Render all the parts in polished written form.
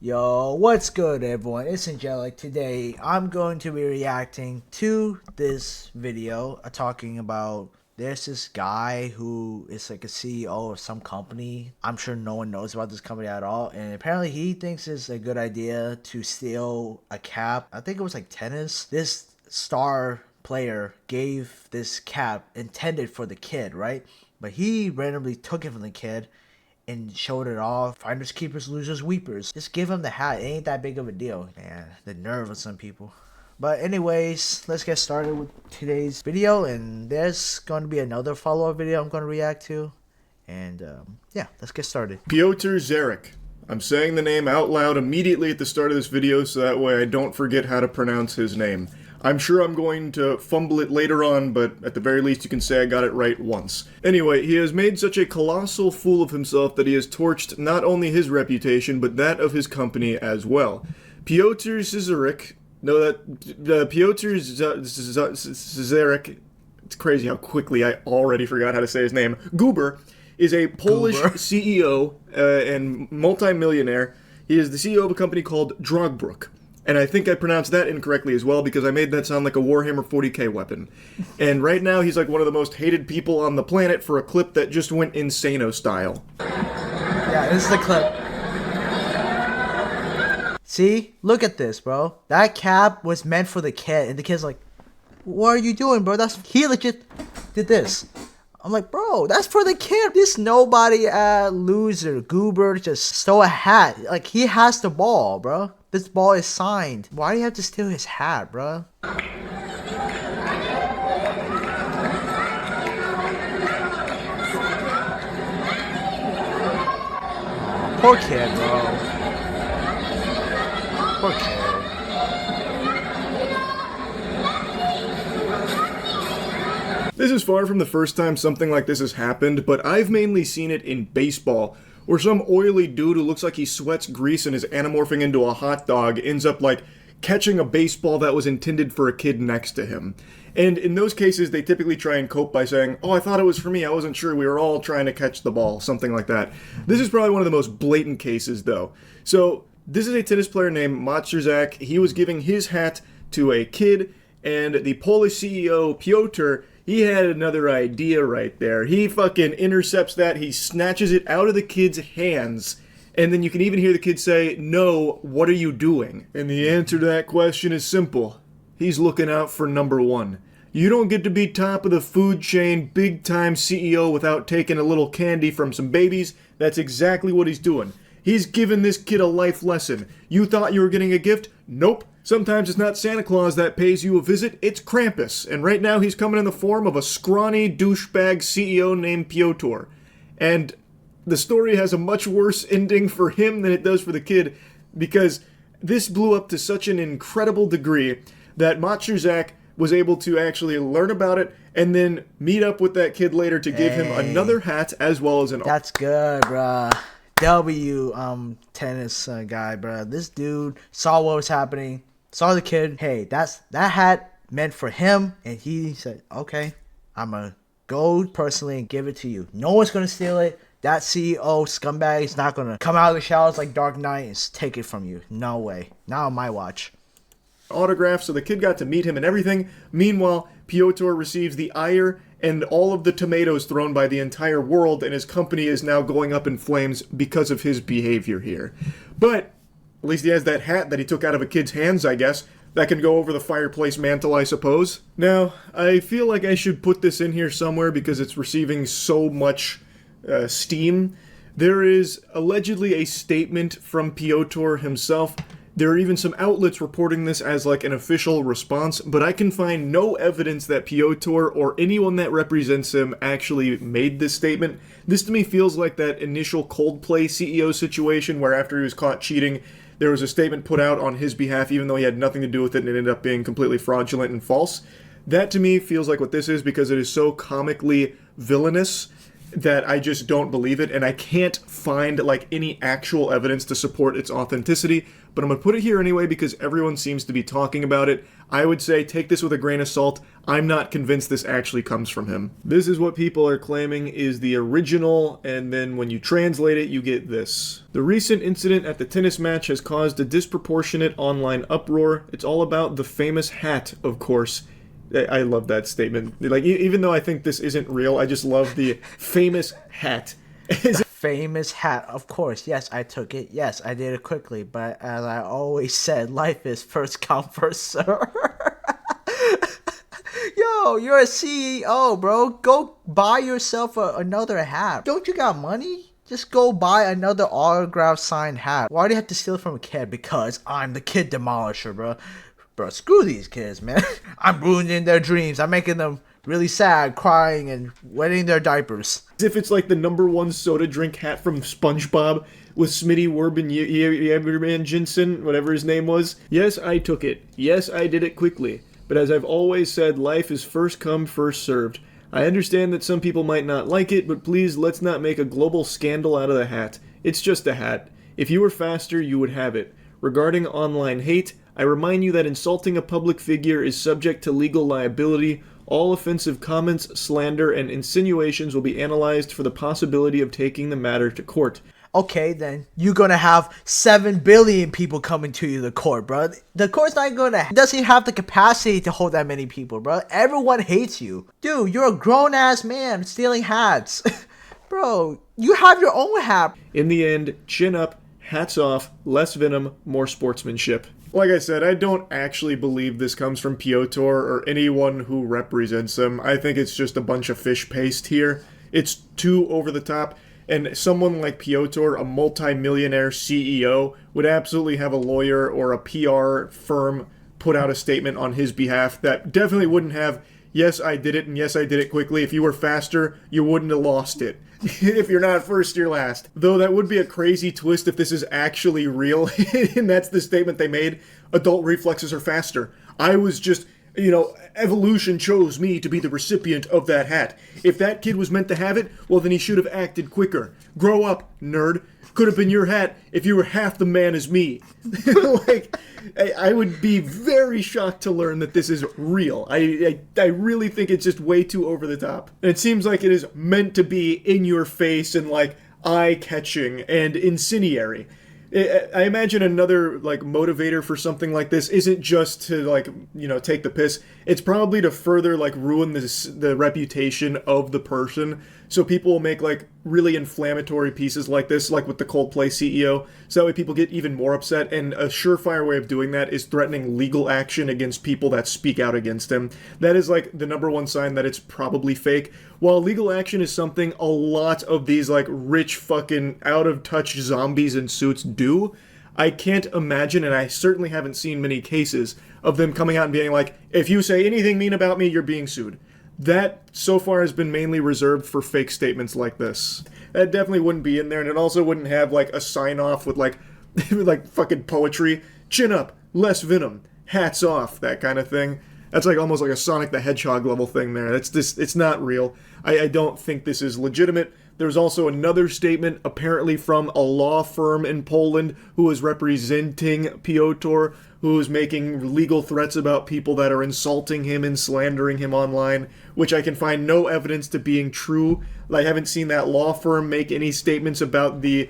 Yo, what's good everyone? It's Angelic. Today I'm going to be reacting to this video talking about there's this guy who is like a CEO of some company. I'm sure no one knows about this company at all, and apparently he thinks it's a good idea to steal a cap. I think it was like tennis. This star player gave this cap intended for the kid, right? But he randomly took it from the kid and showed it off. Finders, keepers, losers, weepers. Just give him the hat. It ain't that big of a deal. Man, the nerve of some people. But anyways, let's get started with today's video. And there's going to be another follow-up video I'm going to react to. And yeah, let's get started. Piotr Zarek. I'm saying the name out loud immediately at the start of this video so that way I don't forget how to pronounce his name. I'm sure I'm going to fumble it later on, but at the very least you can say I got it right once. Anyway, he has made such a colossal fool of himself that he has torched not only his reputation, but that of his company as well. Piotr Zarek, Zarek, it's crazy how quickly I already forgot how to say his name, Goober, is a Polish CEO and multi-millionaire. He is the CEO of a company called Drogbrook. And I think I pronounced that incorrectly as well because I made that sound like a Warhammer 40k weapon. And right now he's like one of the most hated people on the planet for a clip that just went insano style. Yeah, this is the clip. See? Look at this, bro. That cap was meant for the kid. And the kid's like, what are you doing, bro? He legit did this. I'm like, bro, that's for the kid. This nobody loser, Goober, just stole a hat. Like, he has the ball, bro. This ball is signed. Why do you have to steal his hat, bro? Poor kid, bro. Poor kid. This is far from the first time something like this has happened, but I've mainly seen it in baseball, where some oily dude who looks like he sweats grease and is anamorphing into a hot dog ends up like catching a baseball that was intended for a kid next to him. And in those cases, they typically try and cope by saying, oh, I thought it was for me, I wasn't sure, we were all trying to catch the ball, something like that. This is probably one of the most blatant cases, though. So, this is a tennis player named Matrzak. He was giving his hat to a kid, and the Polish CEO, Piotr, he had another idea right there. He fucking intercepts that, he snatches it out of the kid's hands, and then you can even hear the kid say, no, what are you doing? And the answer to that question is simple. He's looking out for number one. You don't get to be top of the food chain, big-time CEO without taking a little candy from some babies. That's exactly what he's doing. He's giving this kid a life lesson. You thought you were getting a gift? Nope. Sometimes it's not Santa Claus that pays you a visit, it's Krampus. And right now he's coming in the form of a scrawny douchebag CEO named Piotr. And the story has a much worse ending for him than it does for the kid, because this blew up to such an incredible degree that Matrzak was able to actually learn about it and then meet up with that kid later to give him another hat as well as an... That's good, bruh. Tennis guy, bruh. This dude saw what was happening, saw the kid. Hey, that hat meant for him, and he said, okay, I'm gonna go personally and give it to you. No one's gonna steal it. That CEO scumbag is not gonna come out of the showers like Dark Knight and take it from you. No way. Not on my watch. Autograph, so the kid got to meet him and everything. Meanwhile, Piotr receives the ire and all of the tomatoes thrown by the entire world, and his company is now going up in flames because of his behavior here. But at least he has that hat that he took out of a kid's hands, I guess. That can go over the fireplace mantle, I suppose. Now, I feel like I should put this in here somewhere because it's receiving so much steam. There is allegedly a statement from Piotr himself. There are even some outlets reporting this as like an official response, but I can find no evidence that Piotr or anyone that represents him actually made this statement. This to me feels like that initial Coldplay CEO situation where after he was caught cheating, there was a statement put out on his behalf even though he had nothing to do with it and it ended up being completely fraudulent and false. That to me feels like what this is because it is so comically villainous that I just don't believe it, and I can't find like any actual evidence to support its authenticity, but I'm gonna put it here anyway because everyone seems to be talking about it. I would say take this with a grain of salt. I'm not convinced this actually comes from him. This is what people are claiming is the original, and then when you translate it, you get this. The recent incident at the tennis match has caused a disproportionate online uproar. It's all about the famous hat, of course. I love that statement. Like, even though I think this isn't real, I just love the famous hat. Famous hat, of course. Yes, I took it. Yes, I did it quickly. But as I always said, life is first come, first serve. Yo, you're a CEO, bro. Go buy yourself another hat. Don't you got money? Just go buy another autograph signed hat. Why do you have to steal it from a kid? Because I'm the kid demolisher, bro. Bro, screw these kids, man. I'm ruining their dreams. I'm making them really sad, crying, and wetting their diapers. As if it's like the #1 soda drink hat from SpongeBob with Smitty Werben Jensen, whatever his name was. Yes, I took it. Yes, I did it quickly. But as I've always said, life is first come, first served. I understand that some people might not like it, but please let's not make a global scandal out of the hat. It's just a hat. If you were faster, you would have it. Regarding online hate, I remind you that insulting a public figure is subject to legal liability. All offensive comments, slander, and insinuations will be analyzed for the possibility of taking the matter to court. Okay, then you're gonna have 7 billion people coming to you, the court, bro. The court's not gonna, doesn't have the capacity to hold that many people, bro. Everyone hates you. Dude, you're a grown-ass man stealing hats. Bro, you have your own hat. In the end, chin up, hats off, less venom, more sportsmanship. Like I said, I don't actually believe this comes from Piotr or anyone who represents him. I think it's just a bunch of fish paste here. It's too over the top, and someone like Piotr, a multi-millionaire CEO, would absolutely have a lawyer or a PR firm put out a statement on his behalf that definitely wouldn't have, yes, I did it, and yes, I did it quickly. If you were faster, you wouldn't have lost it. If you're not first, you're last. Though that would be a crazy twist if this is actually real, and that's the statement they made. Adult reflexes are faster. I was just, evolution chose me to be the recipient of that hat. If that kid was meant to have it, well then he should have acted quicker. Grow up, nerd. Could have been your hat if you were half the man as me. Like, I would be very shocked to learn that this is real. I really think it's just way too over the top. And it seems like it is meant to be in your face and like eye-catching and incendiary. I imagine another like motivator for something like this isn't just to like, take the piss. It's probably to further like ruin the reputation of the person. So people will make like really inflammatory pieces like this, like with the Coldplay CEO. So that way people get even more upset. And a surefire way of doing that is threatening legal action against people that speak out against him. That is like the #1 sign that it's probably fake. While legal action is something a lot of these like rich fucking out of touch zombies in suits do, I can't imagine, and I certainly haven't seen many cases of them coming out and being like, if you say anything mean about me, you're being sued. That, so far, has been mainly reserved for fake statements like this. That definitely wouldn't be in there, and it also wouldn't have, like, a sign-off with, like, like, fucking poetry. Chin up, less venom, hats off, that kind of thing. That's, like, almost like a Sonic the Hedgehog level thing there. That's just, it's not real. I don't think this is legitimate. There's also another statement, apparently from a law firm in Poland, who is representing Piotr, who is making legal threats about people that are insulting him and slandering him online, which I can find no evidence to being true. I haven't seen that law firm make any statements about the,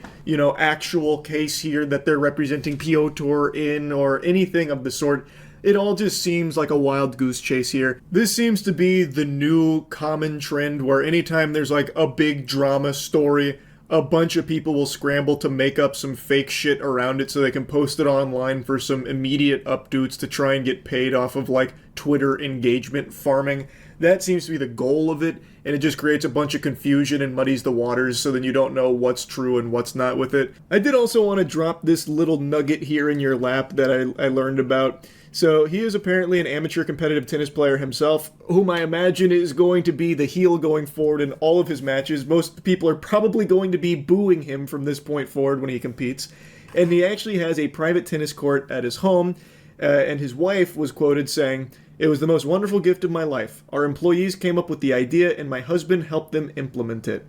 actual case here that they're representing Piotr in or anything of the sort. It all just seems like a wild goose chase here. This seems to be the new common trend where anytime there's like a big drama story, a bunch of people will scramble to make up some fake shit around it so they can post it online for some immediate updates to try and get paid off of like Twitter engagement farming. That seems to be the goal of it, and it just creates a bunch of confusion and muddies the waters so then you don't know what's true and what's not with it. I did also want to drop this little nugget here in your lap that I learned about. So he is apparently an amateur competitive tennis player himself, whom I imagine is going to be the heel going forward in all of his matches. Most people are probably going to be booing him from this point forward when he competes. And he actually has a private tennis court at his home, and his wife was quoted saying, "It was the most wonderful gift of my life. Our employees came up with the idea, and my husband helped them implement it."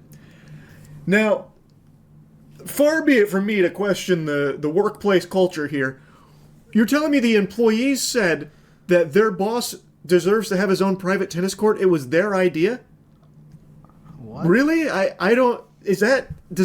Now, far be it from me to question the workplace culture here. You're telling me the employees said that their boss deserves to have his own private tennis court? It was their idea? What? Really? I don't... Does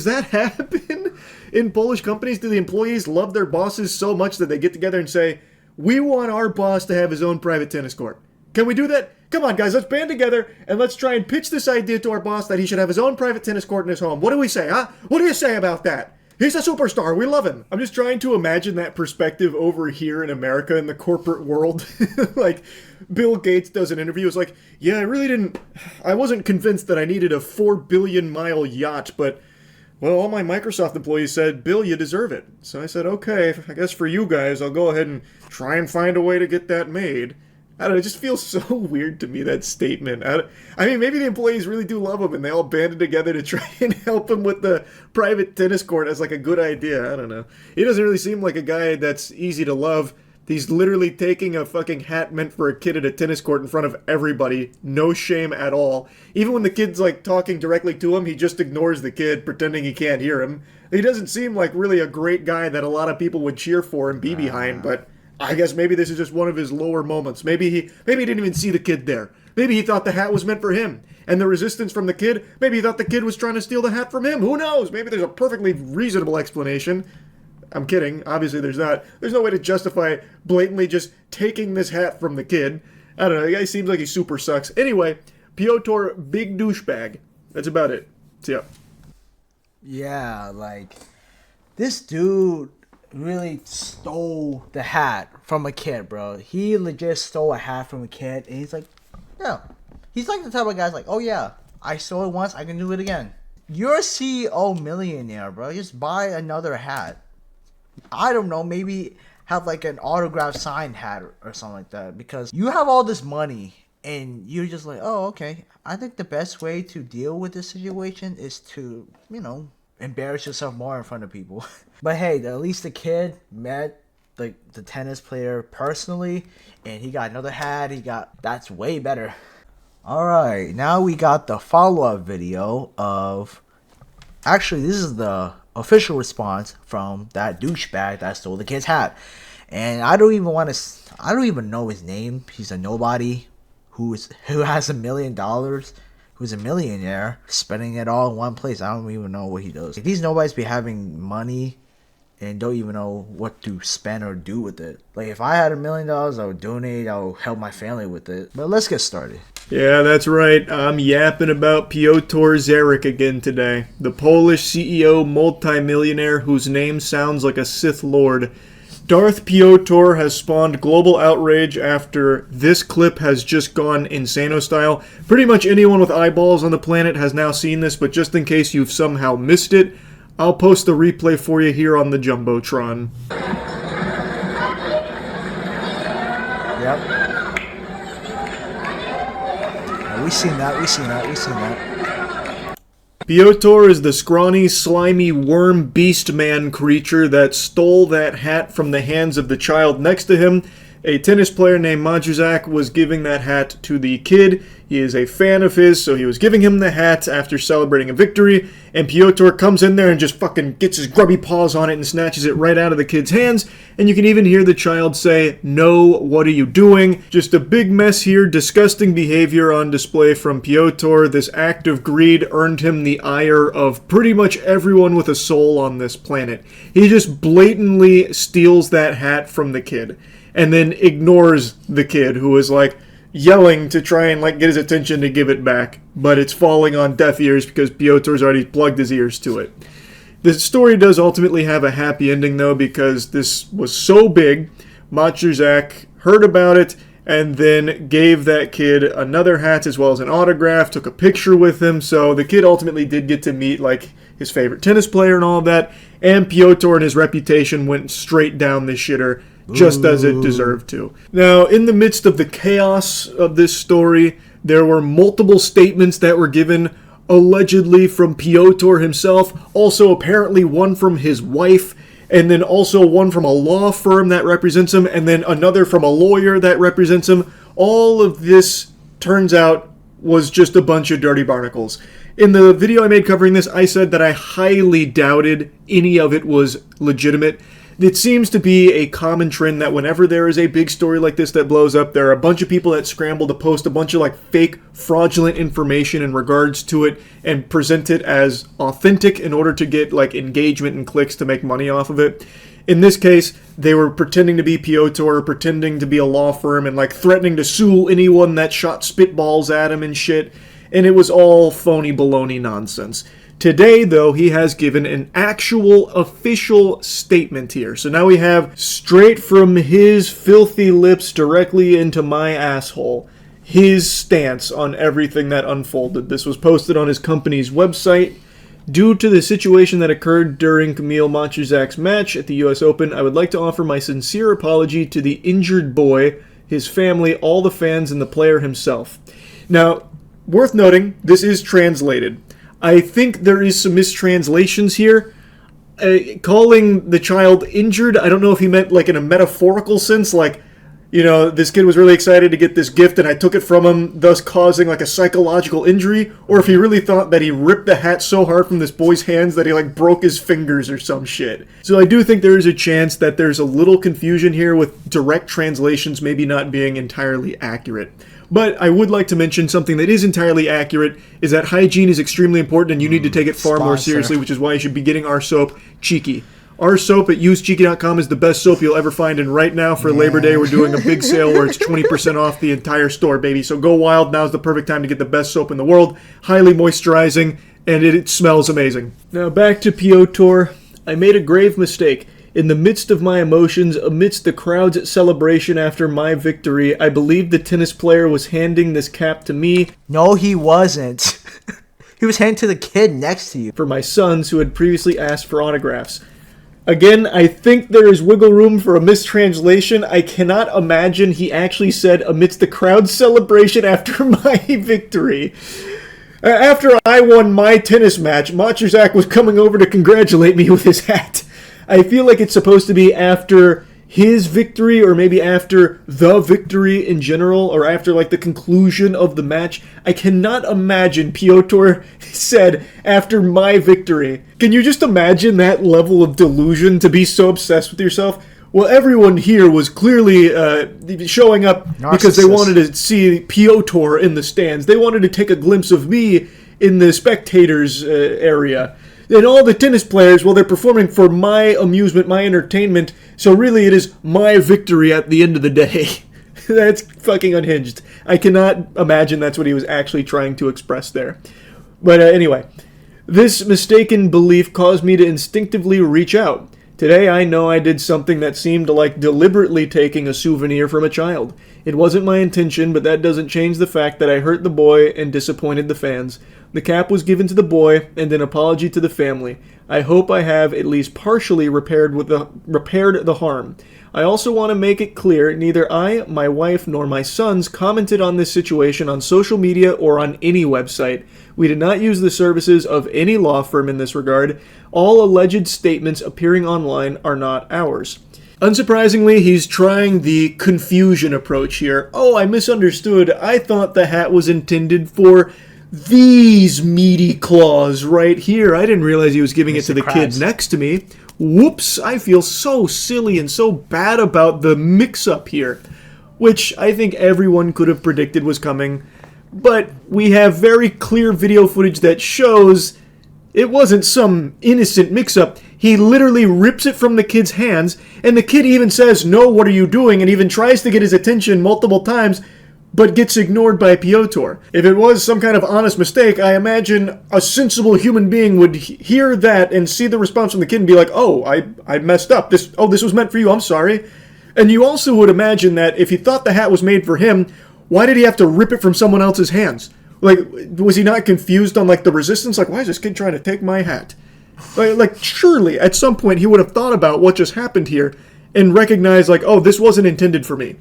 that happen in Polish companies? Do the employees love their bosses so much that they get together and say, we want our boss to have his own private tennis court? Can we do that? Come on, guys, let's band together and let's try and pitch this idea to our boss that he should have his own private tennis court in his home. What do we say, huh? What do you say about that? He's a superstar. We love him. I'm just trying to imagine that perspective over here in America in the corporate world. Like, Bill Gates does an interview. It's like, yeah, I wasn't convinced that I needed a 4 billion mile yacht, but, well, all my Microsoft employees said, Bill, you deserve it. So I said, okay, I guess for you guys, I'll go ahead and try and find a way to get that made. I don't know, it just feels so weird to me, that statement. I mean, maybe the employees really do love him and they all banded together to try and help him with the private tennis court as like a good idea. I don't know. He doesn't really seem like a guy that's easy to love. He's literally taking a fucking hat meant for a kid at a tennis court in front of everybody. No shame at all. Even when the kid's like talking directly to him, he just ignores the kid, pretending he can't hear him. He doesn't seem like really a great guy that a lot of people would cheer for and be behind, but I guess maybe this is just one of his lower moments. Maybe he didn't even see the kid there. Maybe he thought the hat was meant for him. And the resistance from the kid, maybe he thought the kid was trying to steal the hat from him. Who knows? Maybe there's a perfectly reasonable explanation. I'm kidding. Obviously there's not. There's no way to justify blatantly just taking this hat from the kid. I don't know. The guy seems like he super sucks. Anyway, Piotr, big douchebag. That's about it. See ya. Yeah, like, this dude really stole the hat from a kid, bro. He legit stole a hat from a kid, and he's like, yeah. He's like the type of guy's like, oh yeah, I stole it once, I can do it again. You're a CEO millionaire, bro. Just buy another hat. I don't know, maybe have like an autograph signed hat or something like that, because you have all this money, and you're just like, oh, okay. I think the best way to deal with this situation is to, embarrass yourself more in front of people. But hey, at least the kid met the tennis player personally, and he got another hat. That's way better. Alright, now we got the follow-up video of, actually this is the official response from that douchebag that stole the kid's hat. And I don't even know his name. He's a nobody who has $1 million. Who's a millionaire, spending it all in one place. I don't even know what he does. These nobodies be having money and don't even know what to spend or do with it. Like, if I had $1 million, I would donate, I would help my family with it. But let's get started. Yeah, that's right. I'm yapping about Piotr Zarek again today. The Polish CEO multimillionaire whose name sounds like a Sith Lord. Darth Piotr has spawned global outrage after this clip has just gone insano style. Pretty much anyone with eyeballs on the planet has now seen this, but just in case you've somehow missed it, I'll post the replay for you here on the Jumbotron. Yep. Yeah, we seen that. Piotr is the scrawny, slimy, worm beast man creature that stole that hat from the hands of the child next to him. A tennis player named Majuzak was giving that hat to the kid. He is a fan of his, so he was giving him the hat after celebrating a victory, and Piotr comes in there and just fucking gets his grubby paws on it and snatches it right out of the kid's hands, and you can even hear the child say, "No, what are you doing?" Just a big mess here, disgusting behavior on display from Piotr. This act of greed earned him the ire of pretty much everyone with a soul on this planet. He just blatantly steals that hat from the kid, and then ignores the kid, who is like yelling to try and like get his attention to give it back, but it's falling on deaf ears because Piotr's already plugged his ears to it. The story does ultimately have a happy ending though, because this was so big, Majuzak heard about it and then gave that kid another hat as well as an autograph, took a picture with him, so the kid ultimately did get to meet like his favorite tennis player and all of that, and Piotr and his reputation went straight down the shitter, just as it deserved to. Now, in the midst of the chaos of this story, there were multiple statements that were given, allegedly from Piotr himself, also apparently one from his wife, and then also one from a law firm that represents him, and then another from a lawyer that represents him. All of this, turns out, was just a bunch of dirty barnacles. In the video I made covering this, I said that I highly doubted any of it was legitimate. It seems to be a common trend that whenever there is a big story like this that blows up, there are a bunch of people that scramble to post a bunch of like fake, fraudulent information in regards to it and present it as authentic in order to get like engagement and clicks to make money off of it. In this case, they were pretending to be Piotr, pretending to be a law firm, and like threatening to sue anyone that shot spitballs at him and shit. And it was all phony baloney nonsense. Today, though, he has given an actual official statement here. So now we have, straight from his filthy lips directly into my asshole, his stance on everything that unfolded. This was posted on his company's website. Due to the situation that occurred during Kamil Macherzak's match at the US Open, I would like to offer my sincere apology to the injured boy, his family, all the fans, and the player himself. Now, worth noting, this is translated. I think there is some mistranslations here. Calling the child injured, I don't know if he meant like in a metaphorical sense, like, you know, this kid was really excited to get this gift and I took it from him, thus causing like a psychological injury, or if he really thought that he ripped the hat so hard from this boy's hands that he like broke his fingers or some shit. So I do think there is a chance that there's a little confusion here with direct translations maybe not being entirely accurate. But I would like to mention something that is entirely accurate, is that hygiene is extremely important and you need to take it far more seriously, which is why you should be getting our soap, Cheeky. Our soap at usecheeky.com is the best soap you'll ever find, and right now for Labor Day we're doing a big sale where it's 20% off the entire store, baby. So go wild, now's the perfect time to get the best soap in the world, highly moisturizing, and it smells amazing. Now back to Piotr. I made a grave mistake. In the midst of my emotions, amidst the crowd's celebration after my victory, I believed the tennis player was handing this cap to me. No, he wasn't. He was handing to the kid next to you. For my sons who had previously asked for autographs. Again, I think there is wiggle room for a mistranslation. I cannot imagine he actually said amidst the crowd's celebration after my victory. After I won my tennis match, Macherzak was coming over to congratulate me with his hat. I feel like it's supposed to be after his victory, or maybe after the victory in general, or after like the conclusion of the match. I cannot imagine Piotr said after my victory. Can you just imagine that level of delusion, to be so obsessed with yourself? Well, everyone here was clearly showing up because they wanted to see Piotr in the stands. They wanted to take a glimpse of me in the spectators area. And all the tennis players, well, they're performing for my amusement, my entertainment, so really it is my victory at the end of the day. That's fucking unhinged. I cannot imagine that's what he was actually trying to express there. But anyway, this mistaken belief caused me to instinctively reach out. Today I know I did something that seemed like deliberately taking a souvenir from a child. It wasn't my intention, but that doesn't change the fact that I hurt the boy and disappointed the fans. The cap was given to the boy, and an apology to the family. I hope I have at least partially repaired the harm. I also want to make it clear, neither I, my wife, nor my sons commented on this situation on social media or on any website. We did not use the services of any law firm in this regard. All alleged statements appearing online are not ours. Unsurprisingly, he's trying the confusion approach here. Oh, I misunderstood. I thought the hat was intended for these meaty claws right here. I didn't realize he was giving it to the kid next to me. Whoops, I feel so silly and so bad about the mix-up here, which I think everyone could have predicted was coming. But we have very clear video footage that shows it wasn't some innocent mix-up. He literally rips it from the kid's hands, and the kid even says, "No, what are you doing?" and even tries to get his attention multiple times, but gets ignored by Piotr. If it was some kind of honest mistake, I imagine a sensible human being would hear that and see the response from the kid and be like, "Oh, I messed up. This was meant for you. I'm sorry." And you also would imagine that if he thought the hat was made for him, why did he have to rip it from someone else's hands? Like, was he not confused on like the resistance? Like, why is this kid trying to take my hat? Like, surely at some point he would have thought about what just happened here and recognized like, oh, this wasn't intended for me.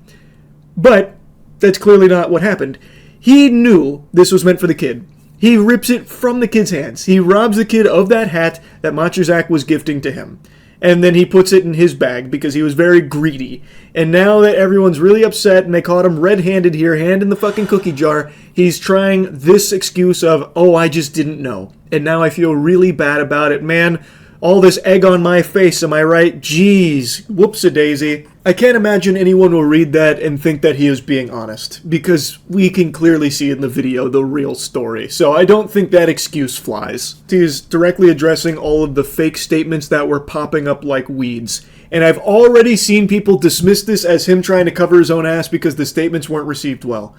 But that's clearly not what happened. He knew this was meant for the kid. He rips it from the kid's hands. He robs the kid of that hat that Macherzak was gifting to him. and then he puts it in his bag because he was very greedy. And now that everyone's really upset and they caught him red-handed here, hand in the fucking cookie jar, he's trying this excuse of, oh, I just didn't know. And now I feel really bad about it. Man, all this egg on my face, am I right? Jeez, whoops-a-daisy. I can't imagine anyone will read that and think that he is being honest, because we can clearly see in the video the real story. So I don't think that excuse flies. He is directly addressing all of the fake statements that were popping up like weeds. And I've already seen people dismiss this as him trying to cover his own ass because the statements weren't received well.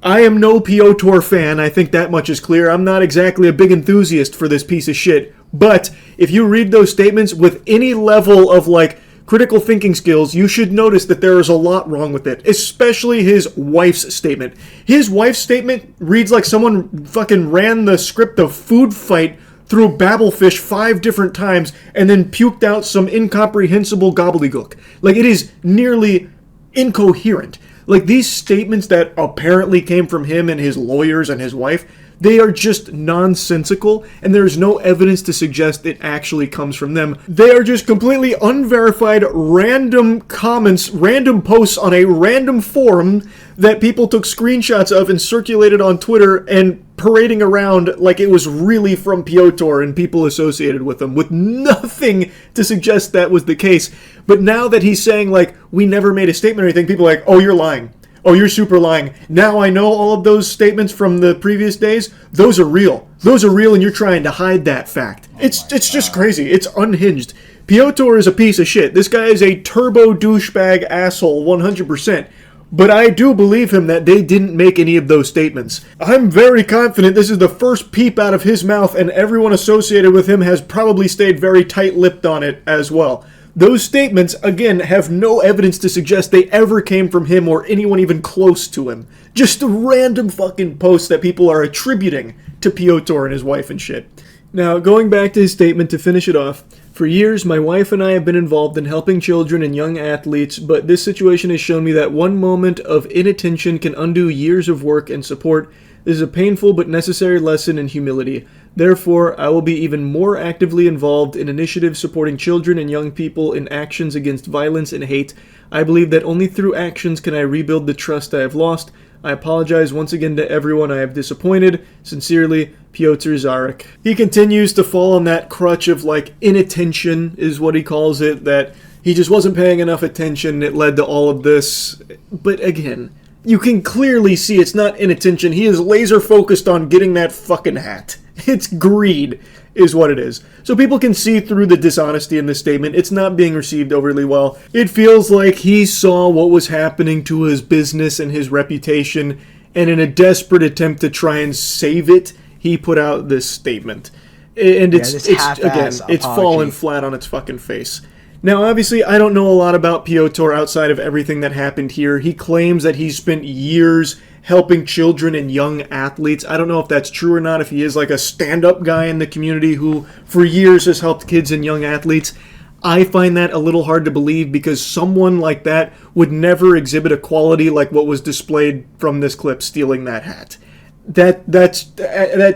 I am no Piotr fan, I think that much is clear. I'm not exactly a big enthusiast for this piece of shit. But if you read those statements with any level of, like, critical thinking skills, you should notice that there is a lot wrong with it. Especially his wife's statement. His wife's statement reads like someone fucking ran the script of Food Fight through Babelfish 5 different times and then puked out some incomprehensible gobbledygook. Like, it is nearly incoherent. Like, these statements that apparently came from him and his lawyers and his wife, they are just nonsensical, and there's no evidence to suggest it actually comes from them. They are just completely unverified, random comments, random posts on a random forum that people took screenshots of and circulated on Twitter and parading around like it was really from Piotr and people associated with him, with nothing to suggest that was the case. But now that he's saying, like, we never made a statement or anything, people are like, oh, you're lying. Oh, you're super lying. Now I know all of those statements from the previous days. Those are real. Those are real, and you're trying to hide that fact. It's just crazy. It's unhinged. Piotr is a piece of shit. This guy is a turbo douchebag asshole 100%. But I do believe him that they didn't make any of those statements. I'm very confident this is the first peep out of his mouth, and everyone associated with him has probably stayed very tight-lipped on it as well. Those statements, again, have no evidence to suggest they ever came from him or anyone even close to him. Just a random fucking post that people are attributing to Piotr and his wife and shit. Now, going back to his statement to finish it off, for years, my wife and I have been involved in helping children and young athletes, but this situation has shown me that one moment of inattention can undo years of work and support. This is a painful but necessary lesson in humility. Therefore, I will be even more actively involved in initiatives supporting children and young people in actions against violence and hate. I believe that only through actions can I rebuild the trust I have lost. I apologize once again to everyone I have disappointed. Sincerely, Piotr Zarek. He continues to fall on that crutch of, like, inattention is what he calls it, that he just wasn't paying enough attention. It led to all of this. But again, you can clearly see it's not inattention. He is laser focused on getting that fucking hat. It's greed, is what it is. So people can see through the dishonesty in this statement. It's not being received overly well. It feels like he saw what was happening to his business and his reputation, and in a desperate attempt to try and save it, he put out this statement. And it's fallen flat on its fucking face. Now, obviously, I don't know a lot about Piotr outside of everything that happened here. He claims that he spent years helping children and young athletes. I don't know if that's true or not, if he is like a stand-up guy in the community who for years has helped kids and young athletes. I find that a little hard to believe because someone like that would never exhibit a quality like what was displayed from this clip stealing that hat. That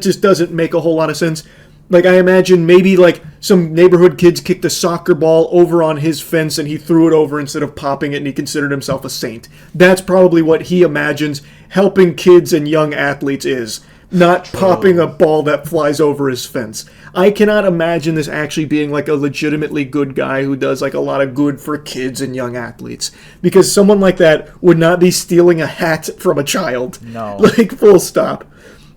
just doesn't make a whole lot of sense. Like, I imagine maybe, like, some neighborhood kids kicked a soccer ball over on his fence and he threw it over instead of popping it and he considered himself a saint. That's probably what he imagines helping kids and young athletes is. Not popping a ball that flies over his fence. I cannot imagine this actually being, like, a legitimately good guy who does, like, a lot of good for kids and young athletes. Because someone like that would not be stealing a hat from a child. No. Like, full stop.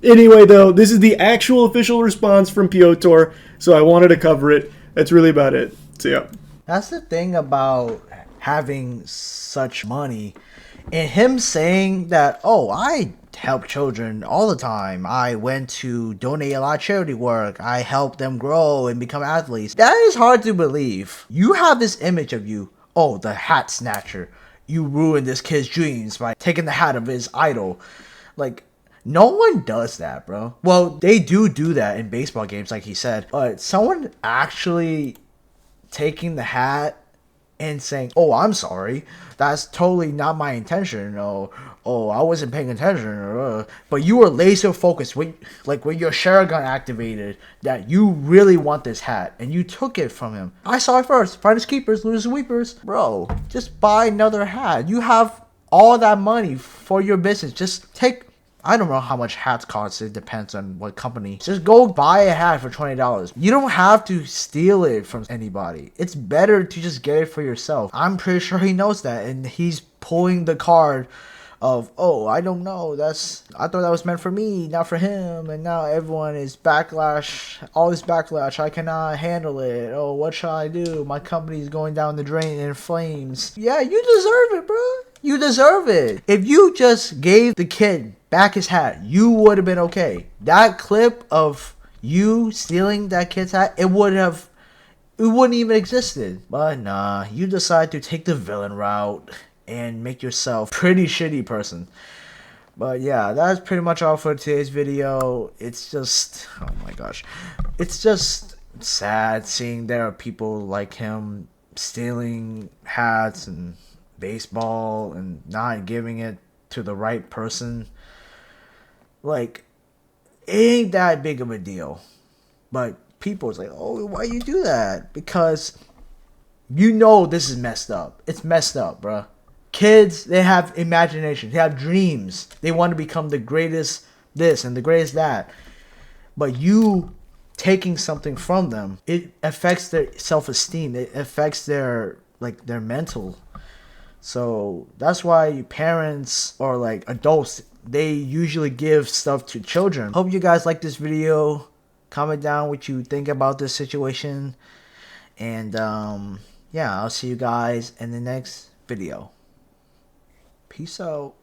Anyway, though, this is the actual official response from Piotr, so I wanted to cover it. That's really about it. So, yeah. That's the thing about having such money. And him saying that, oh, I help children all the time. I went to donate a lot of charity work. I help them grow and become athletes. That is hard to believe. You have this image of you, oh, the hat snatcher. You ruined this kid's dreams by taking the hat of his idol. Like, no one does that, bro. Well, they do that in baseball games, like he said. But someone actually taking the hat and saying, "Oh, I'm sorry. That's totally not my intention." Oh, I wasn't paying attention. But you were laser focused when your Sharagon activated that you really want this hat and you took it from him. I saw it first. Finders keepers, losers weepers. Bro, just buy another hat. You have all that money for your business. Just take, I don't know how much hats cost. It depends on what company. Just go buy a hat for $20. You don't have to steal it from anybody. It's better to just get it for yourself. I'm pretty sure he knows that, and he's pulling the card of, oh, I don't know, I thought that was meant for me, not for him, and now everyone is backlash, all this backlash, I cannot handle it, oh, what shall I do, my company's going down the drain in flames. Yeah, you deserve it, bro. You deserve it. If you just gave the kid back his hat, you would have been okay. That clip of you stealing that kid's hat, it wouldn't even existed. But nah, you decide to take the villain route and make yourself a pretty shitty person. But yeah, that's pretty much all for today's video. It's just, oh my gosh, it's just sad seeing there are people like him stealing hats and baseball and not giving it to the right person. Like, it ain't that big of a deal, but people's like, oh, why you do that? Because you know this is messed up. It's messed up, bruh. Kids, they have imagination. They have dreams. They want to become the greatest this and the greatest that. But you taking something from them, it affects their self-esteem. It affects their mental. So that's why parents or like adults, they usually give stuff to children. Hope you guys like this video. Comment down what you think about this situation. And yeah, I'll see you guys in the next video. Peace out.